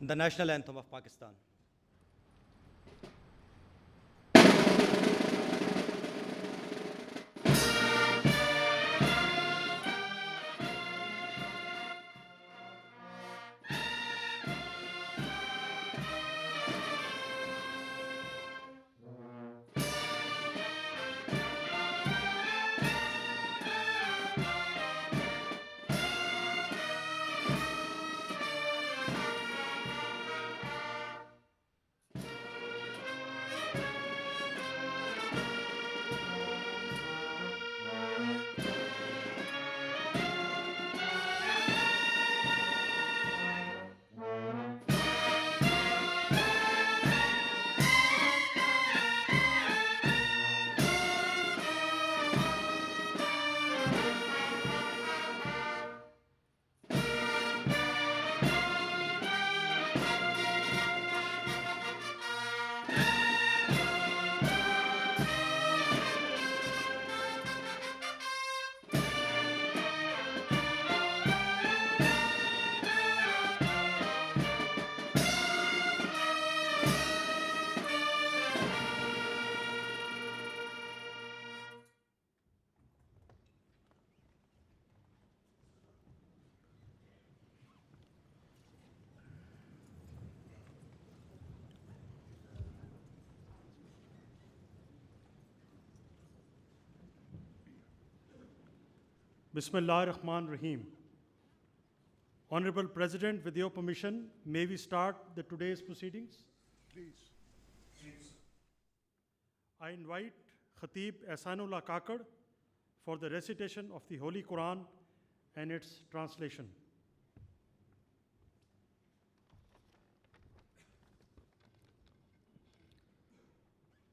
the national anthem of Pakistan. Bismillah ar-Rahman ar-Rahim. Honorable President, with your permission, may we start today's proceedings? Please. I invite Khatib Ehsanullah Kakad for the recitation of the Holy Quran and its translation.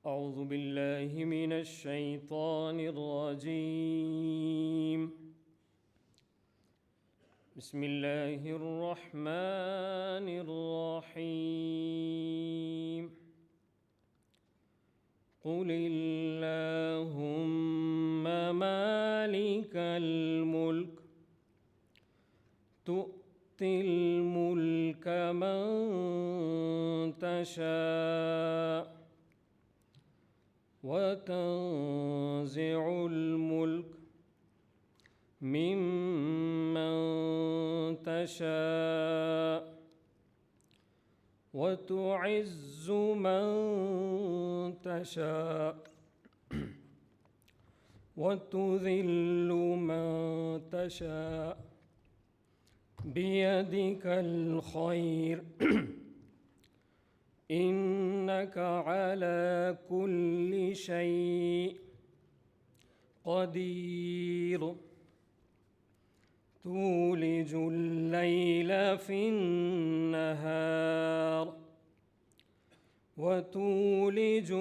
أعوذ بالله من الشيطان الرجيم بسم الله الرحمن الرحيم قل اللهم مالك الملك تؤتي الملك من تشاء وتنزع الملك ممن تشاء وتعز من تشاء وتذل من تشاء بيدك الخير إنك على كل شيء قدير تولج الليل في النهار وتولج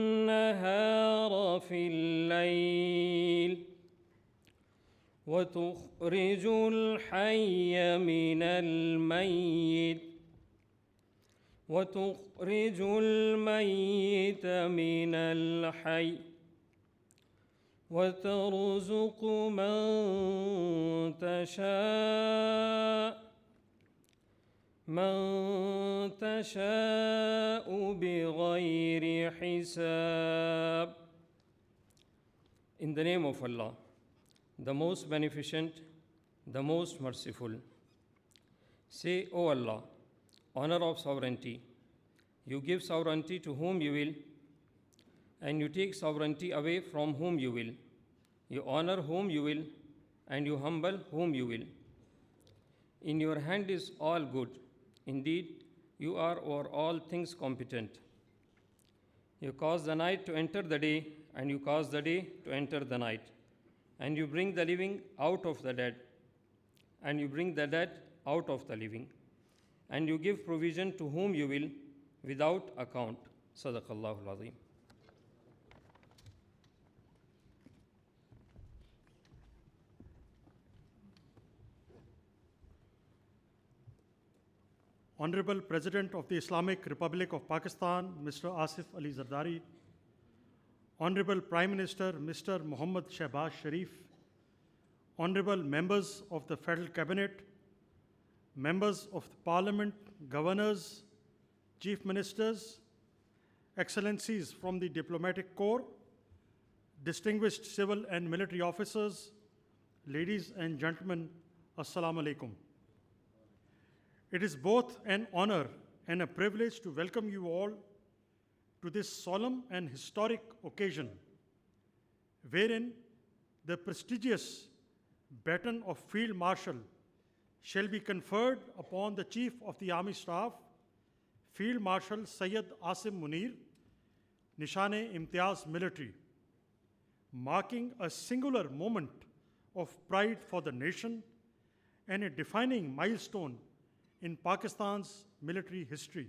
النهار في الليل وتخرج الحي من الميت وتخرج الميت من الحي وترزق من تشاء بغير حساب. In the name of Allah, the most beneficent, the most merciful. Say, O Allah, honor of sovereignty. You give sovereignty to whom you will, and you take sovereignty away from whom you will. You honor whom you will, and you humble whom you will. In your hand is all good. Indeed, you are over all things competent. You cause the night to enter the day, and you cause the day to enter the night. And you bring the living out of the dead, and you bring the dead out of the living. And you give provision to whom you will without account. Sadaqallahu al-Azim. Honorable President of the Islamic Republic of Pakistan, Mr. Asif Ali Zardari, Honorable Prime Minister, Mr. Muhammad Shehbaz Sharif, Honorable members of the Federal Cabinet, members of the Parliament, governors, chief ministers, excellencies from the diplomatic corps, distinguished civil and military officers, ladies and gentlemen, Assalamu alaikum. It is both an honor and a privilege to welcome you all to this solemn and historic occasion, wherein the prestigious Baton of Field Marshal shall be conferred upon the Chief of the Army Staff, Field Marshal Syed Asim Munir, Nishan-e-Imtiaz Military, marking a singular moment of pride for the nation and a defining milestone in Pakistan's military history.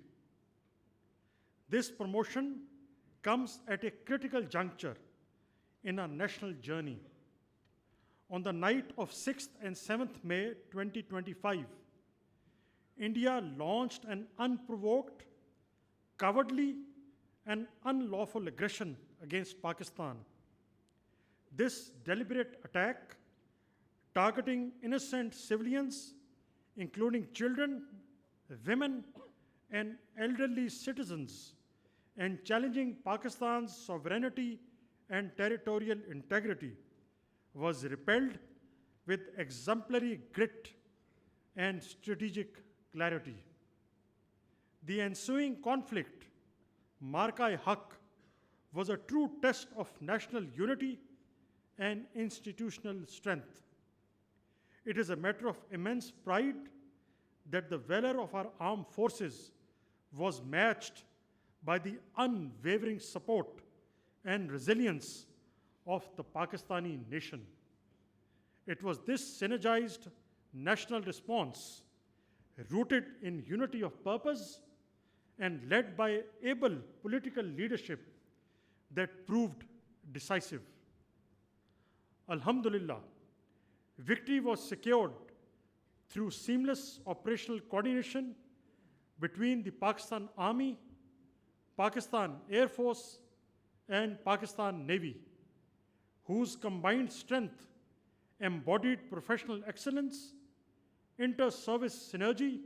This promotion comes at a critical juncture in our national journey. On the night of 6th and 7th May 2025, India launched an unprovoked, cowardly, and unlawful aggression against Pakistan. This deliberate attack, targeting innocent civilians, including children, women, and elderly citizens, and challenging Pakistan's sovereignty and territorial integrity, was repelled with exemplary grit and strategic clarity. The ensuing conflict, Marka-e-Haq, was a true test of national unity and institutional strength. It is a matter of immense pride that the valor of our armed forces was matched by the unwavering support and resilience of the Pakistani nation. It was this synergized national response, rooted in unity of purpose and led by able political leadership, that proved decisive. Alhamdulillah, victory was secured through seamless operational coordination between the Pakistan Army, Pakistan Air Force, and Pakistan Navy, whose combined strength embodied professional excellence, inter-service synergy,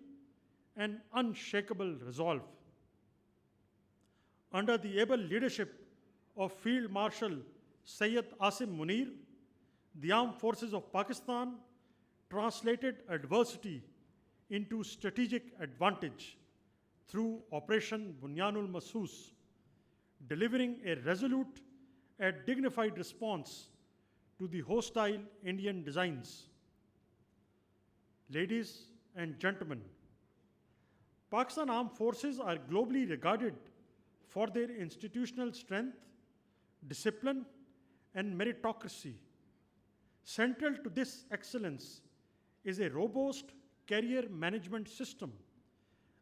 and unshakable resolve. Under the able leadership of Field Marshal Syed Asim Munir, the Armed Forces of Pakistan translated adversity into strategic advantage through Operation Bunyanul Masoos, delivering a resolute and dignified response to the hostile Indian designs. Ladies and gentlemen, Pakistan Armed Forces are globally regarded for their institutional strength, discipline, and meritocracy. Central to this excellence is a robust career management system,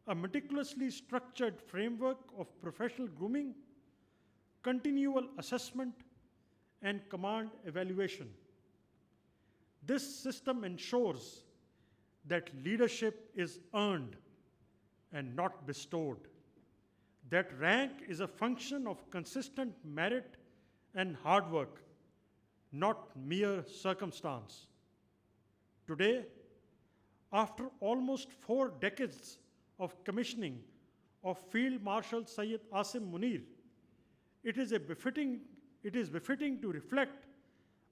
a meticulously structured framework of professional grooming, continual assessment, and command evaluation. This system ensures that leadership is earned and not bestowed, that rank is a function of consistent merit and hard work, not mere circumstance. Today, after almost 4 decades of commissioning of Field Marshal Syed Asim Munir, it is befitting to reflect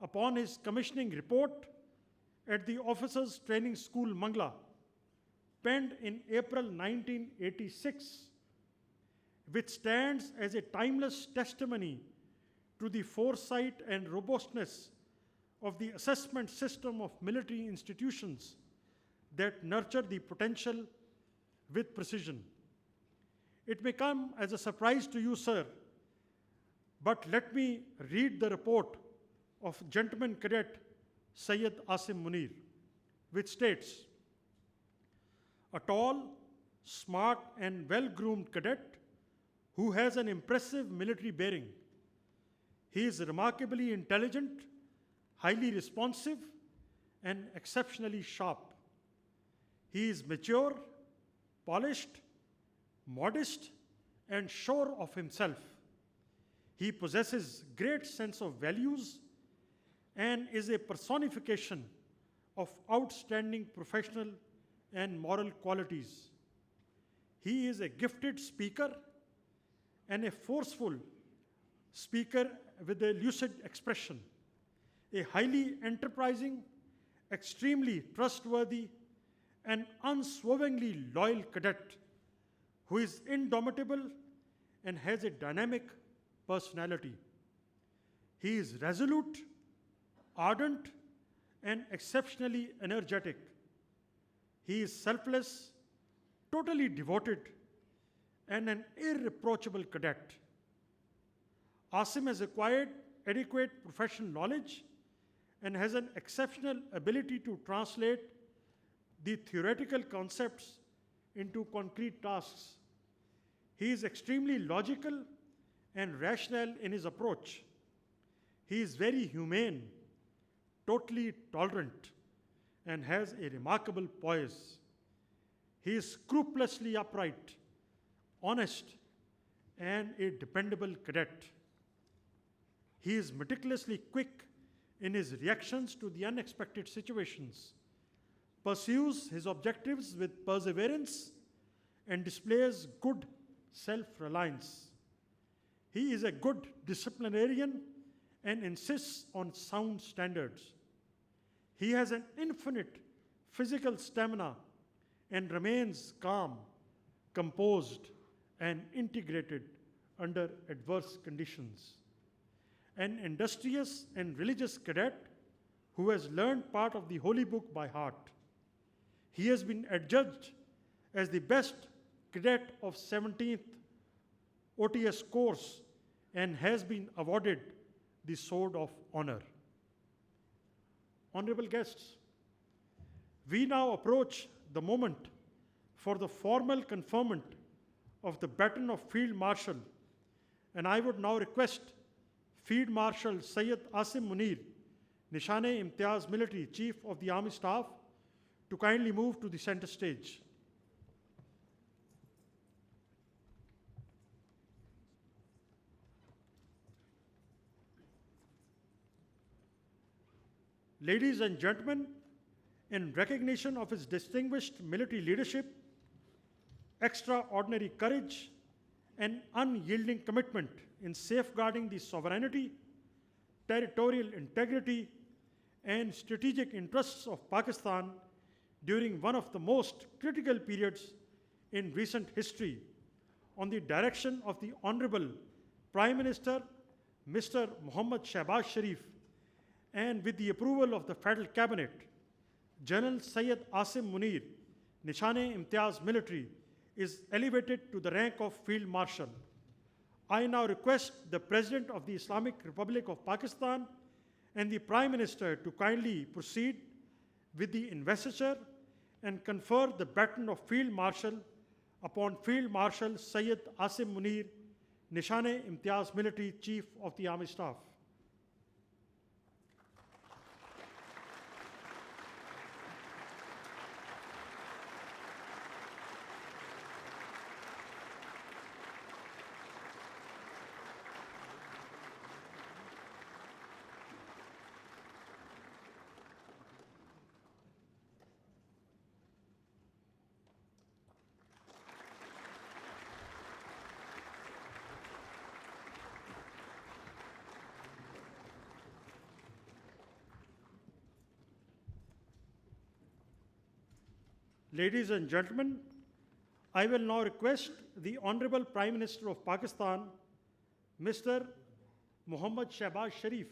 upon his commissioning report at the Officers Training School, Mangla, penned in April 1986, which stands as a timeless testimony to the foresight and robustness of the assessment system of military institutions that nurture the potential with precision. It may come as a surprise to you, sir, but let me read the report of Gentleman Cadet Syed Asim Munir, which states, a tall, smart, and well-groomed cadet who has an impressive military bearing. He is remarkably intelligent, highly responsive, and exceptionally sharp. He is mature, polished, modest, and sure of himself. He possesses great sense of values and is a personification of outstanding professional and moral qualities. He is a gifted speaker and a forceful speaker with a lucid expression, a highly enterprising, extremely trustworthy, and unswervingly loyal cadet who is indomitable and has a dynamic personality. He is resolute, ardent, and exceptionally energetic. He is selfless, totally devoted, and an irreproachable cadet. Asim has acquired adequate professional knowledge and has an exceptional ability to translate the theoretical concepts into concrete tasks. He is extremely logical and rational in his approach. He is very humane, totally tolerant, and has a remarkable poise. He is scrupulously upright, honest, and a dependable cadet. He is meticulously quick in his reactions to the unexpected situations, pursues his objectives with perseverance, and displays good self-reliance. He is a good disciplinarian and insists on sound standards. He has an infinite physical stamina and remains calm, composed, and integrated under adverse conditions. An industrious and religious cadet who has learned part of the Holy Book by heart. He has been adjudged as the best cadet of 17th OTS course and has been awarded the Sword of Honor. Honorable guests, we now approach the moment for the formal conferment of the Baton of Field Marshal, and I would now request Field Marshal Syed Asim Munir, Nishane-e-Imtiaz Military Chief of the Army Staff, to kindly move to the center stage. Ladies and gentlemen, in recognition of his distinguished military leadership, extraordinary courage, and unyielding commitment in safeguarding the sovereignty, territorial integrity, and strategic interests of Pakistan during one of the most critical periods in recent history, on the direction of the Honorable Prime Minister, Mr. Muhammad Shehbaz Sharif, and with the approval of the Federal Cabinet, General Syed Asim Munir, Nishane-e-Imtiaz Military, is elevated to the rank of Field Marshal. I now request the President of the Islamic Republic of Pakistan and the Prime Minister to kindly proceed with the investiture and confer the baton of Field Marshal upon Field Marshal Syed Asim Munir, Nishane-e-Imtiaz Military Chief of the Army Staff. Ladies and gentlemen, I will now request the Honorable Prime Minister of Pakistan, Mr. Muhammad Shehbaz Sharif,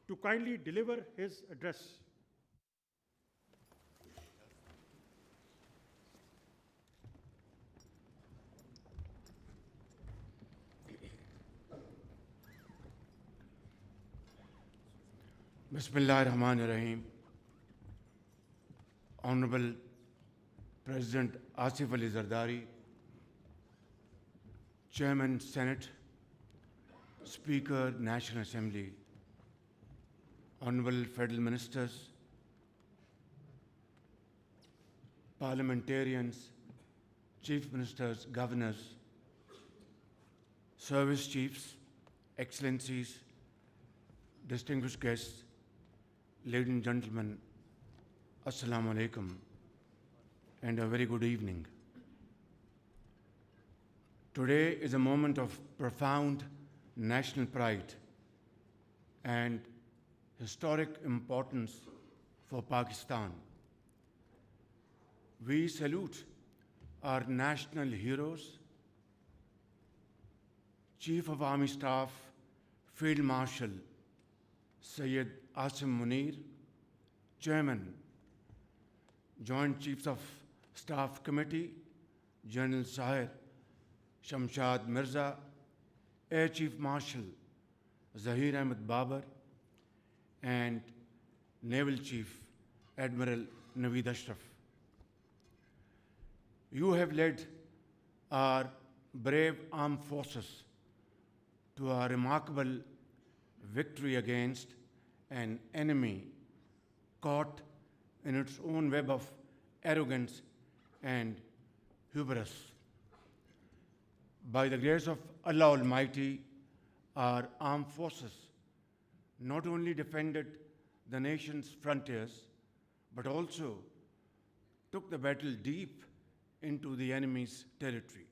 to kindly deliver his address. Bismillahirrahmanirrahim. Honorable President Asif Ali Zardari, Chairman Senate, Speaker National Assembly, Honorable Federal Ministers, Parliamentarians, Chief Ministers, Governors, Service Chiefs, Excellencies, distinguished guests, ladies and gentlemen, Assalamu alaikum. and a very good evening. Today is a moment of profound national pride and historic importance for Pakistan. We salute our national heroes, Chief of Army Staff, Field Marshal Syed Asim Munir, Chairman, Joint Chiefs of Staff Committee, General Sahir Shamshad Mirza, Air Chief Marshal Zahir Ahmed Babar, and Naval Chief Admiral Naveed Ashraf. You have led our brave armed forces to a remarkable victory against an enemy caught in its own web of arrogance and hubris. By the grace of Allah Almighty, our armed forces not only defended the nation's frontiers, but also took the battle deep into the enemy's territory.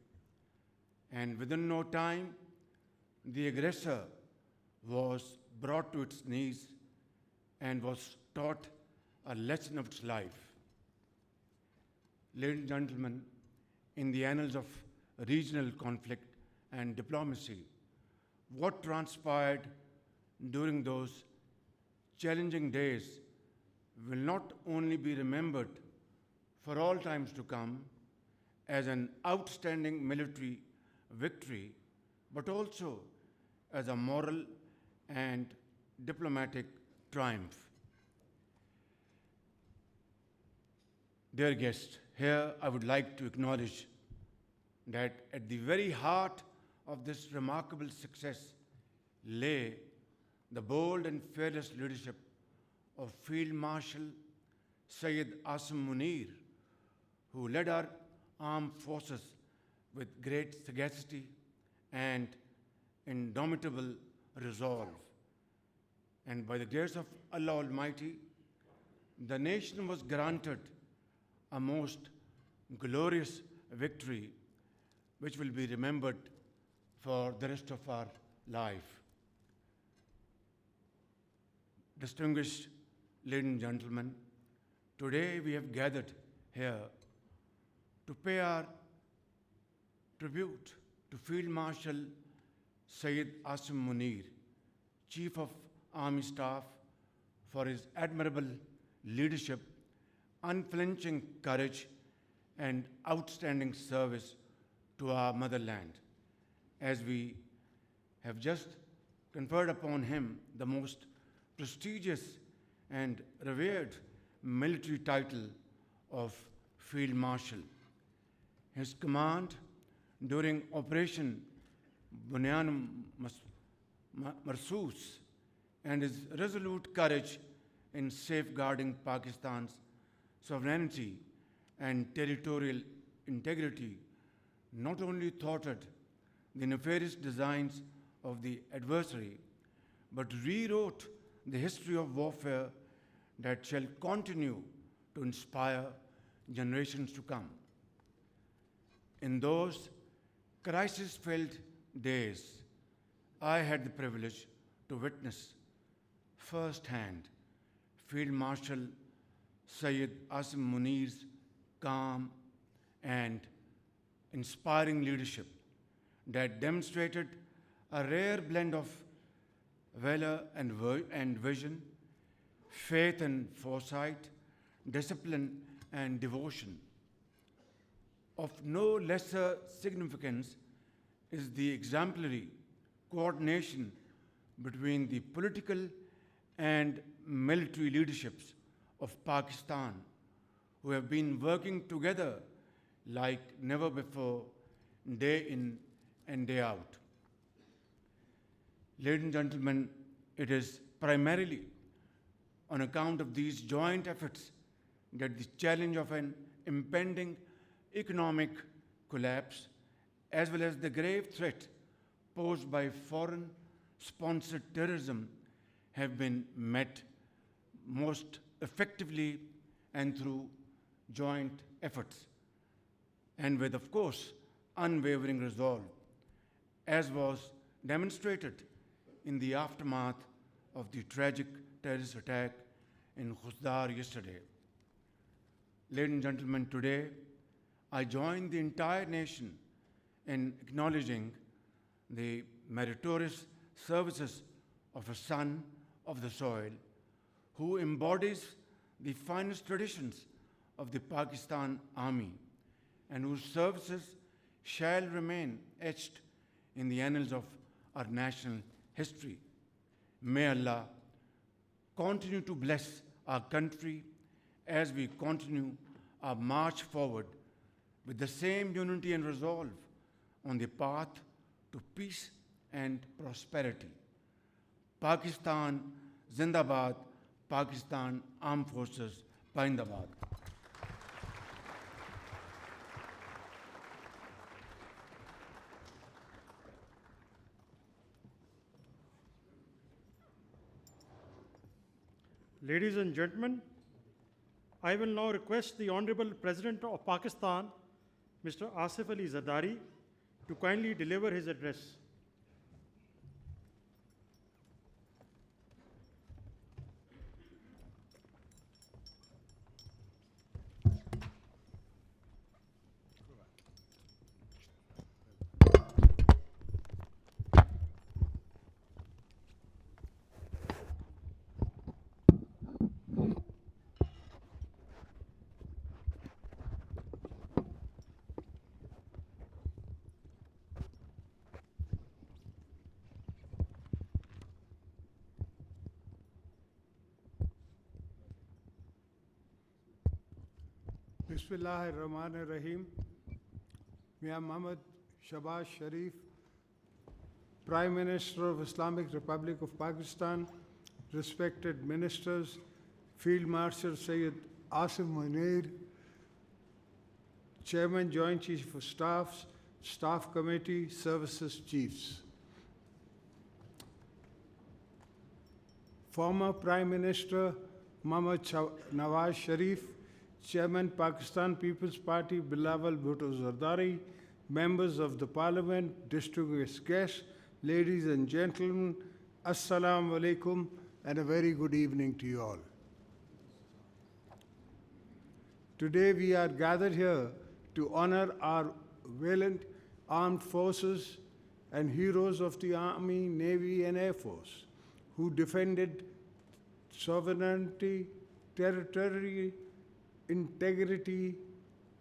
And within no time, the aggressor was brought to its knees and was taught a lesson of its life. Ladies and gentlemen, in the annals of regional conflict and diplomacy, what transpired during those challenging days will not only be remembered for all times to come as an outstanding military victory, but also as a moral and diplomatic triumph. Dear guests, here I would like to acknowledge that at the very heart of this remarkable success lay the bold and fearless leadership of Field Marshal Syed Asim Munir, who led our armed forces with great sagacity and indomitable resolve. And by the grace of Allah Almighty, the nation was granted a most glorious victory which will be remembered for the rest of our life. Distinguished ladies and gentlemen, today we have gathered here to pay our tribute to Field Marshal Syed Asim Munir, Chief of Army Staff, for his admirable leadership, unflinching courage, and outstanding service to our motherland, as we have just conferred upon him the most prestigious and revered military title of Field Marshal. His command during Operation Bunyan Marsoos and his resolute courage in safeguarding Pakistan's sovereignty and territorial integrity not only thwarted the nefarious designs of the adversary, but rewrote the history of warfare that shall continue to inspire generations to come. In those crisis-filled days, I had the privilege to witness firsthand Field Marshal Syed Asim Munir's calm and inspiring leadership that demonstrated a rare blend of valor and vision, faith and foresight, discipline and devotion. Of no lesser significance is the exemplary coordination between the political and military leaderships of Pakistan, who have been working together like never before, day in and day out. Ladies and gentlemen, it is primarily on account of these joint efforts that the challenge of an impending economic collapse, as well as the grave threat posed by foreign-sponsored terrorism, have been met most effectively and through joint efforts, and with, of course, unwavering resolve, as was demonstrated in the aftermath of the tragic terrorist attack in Khusdar yesterday. Ladies and gentlemen, today I join the entire nation in acknowledging the meritorious services of a son of the soil who embodies the finest traditions of the Pakistan Army and whose services shall remain etched in the annals of our national history. May Allah continue to bless our country as we continue our march forward with the same unity and resolve on the path to peace and prosperity. Pakistan Zindabad, Pakistan Armed Forces Pahindabad. Ladies and gentlemen, I will now request the Honorable President of Pakistan, Mr. Asif Ali Zardari, to kindly deliver his address. Bismillahirrahmanirrahim. Mia Muhammad Shahbaz Sharif, Prime Minister of Islamic Republic of Pakistan, respected ministers, Field Marshal Syed Asim Munir, Chairman Joint Chief of Staffs, Staff Committee, Services Chiefs. Former Prime Minister Muhammad Nawaz Sharif, Chairman Pakistan People's Party Bilawal Bhutto Zardari, members of the Parliament, distinguished guests, ladies and gentlemen, Assalamu alaikum and a very good evening to you all. Today we are gathered here to honor our valiant armed forces and heroes of the Army, Navy and Air Force who defended sovereignty, territory, integrity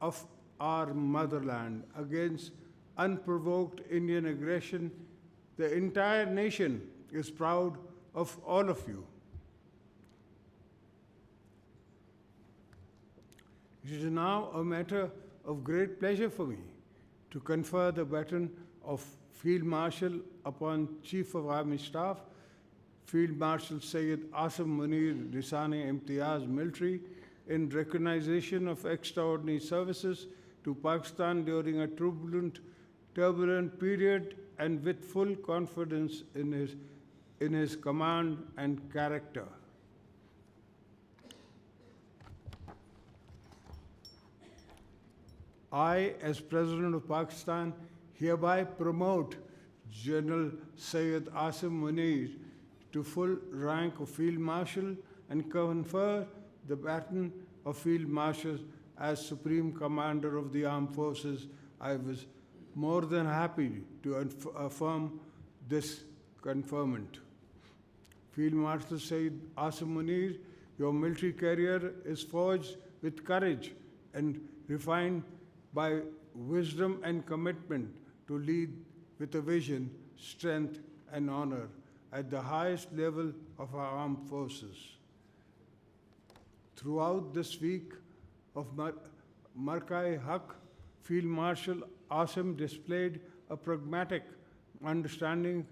of our motherland against unprovoked Indian aggression. The entire nation is proud of all of you. It is now a matter of great pleasure for me to confer the baton of Field Marshal upon Chief of Army Staff, Field Marshal Syed Asim Munir Nisani Imtiaz Military, in recognition of extraordinary services to Pakistan during a turbulent period and with full confidence in his command and character. I, as President of Pakistan, hereby promote General Syed Asim Munir to full rank of Field Marshal and confer the baton of Field Marshal as Supreme Commander of the Armed Forces. I was more than happy to affirm this conferment. Field Marshal Syed Asim Munir, your military career is forged with courage and refined by wisdom and commitment to lead with a vision, strength, and honor at the highest level of our armed forces. Throughout this week of Markai-Haq, Field Marshal Asim displayed a pragmatic understanding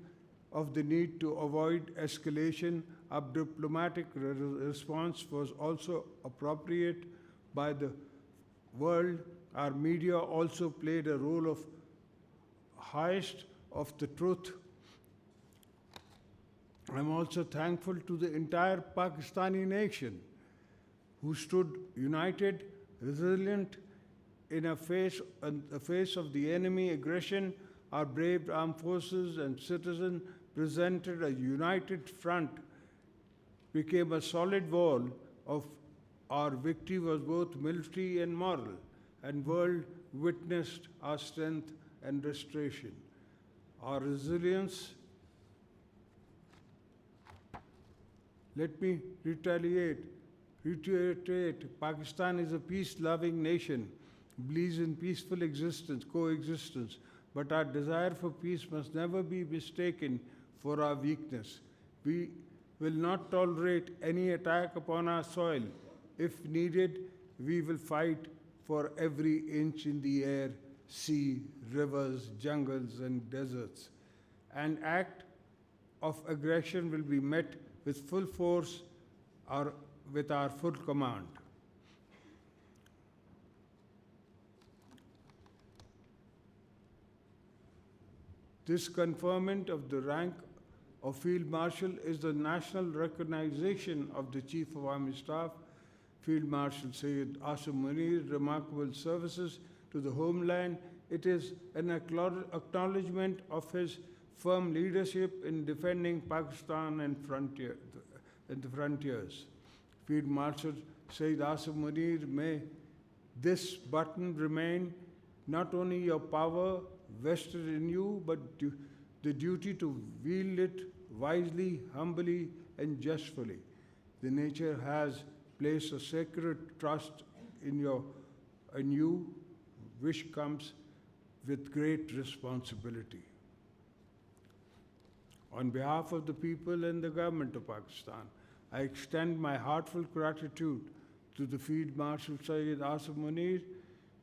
of the need to avoid escalation. A diplomatic response was also appropriate by the world. Our media also played a role of highest of the truth. I'm also thankful to the entire Pakistani nation who stood united, resilient, in the face of the enemy aggression, our brave armed forces and citizens presented a united front, became a solid wall of our victory was both military and moral, and world witnessed our strength and restoration. Our resilience. Let me reiterate, Pakistan is a peace-loving nation, believes in peaceful coexistence, but our desire for peace must never be mistaken for our weakness. We will not tolerate any attack upon our soil. If needed, we will fight for every inch in the air, sea, rivers, jungles, and deserts. An act of aggression will be met with full force or with our full command. This conferment of the rank of Field Marshal is the national recognition of the Chief of Army Staff, Field Marshal Syed Asim Munir's remarkable services to the homeland. It is an acknowledgement of his firm leadership in defending Pakistan and the frontiers. Field Marshal Syed Asim Munir, may this button remain not only your power vested in you, but the duty to wield it wisely, humbly, and justly. The nature has placed a sacred trust in you, which comes with great responsibility. On behalf of the people and the government of Pakistan, I extend my heartfelt gratitude to the Field Marshal Syed Asim Munir.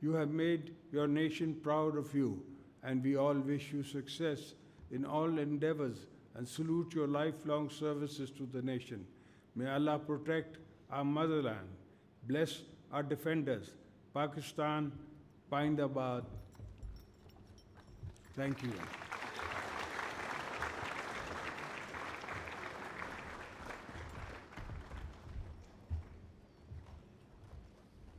You have made your nation proud of you, and we all wish you success in all endeavors and salute your lifelong services to the nation. May Allah protect our motherland, bless our defenders, Pakistan, Pindabad. Thank you.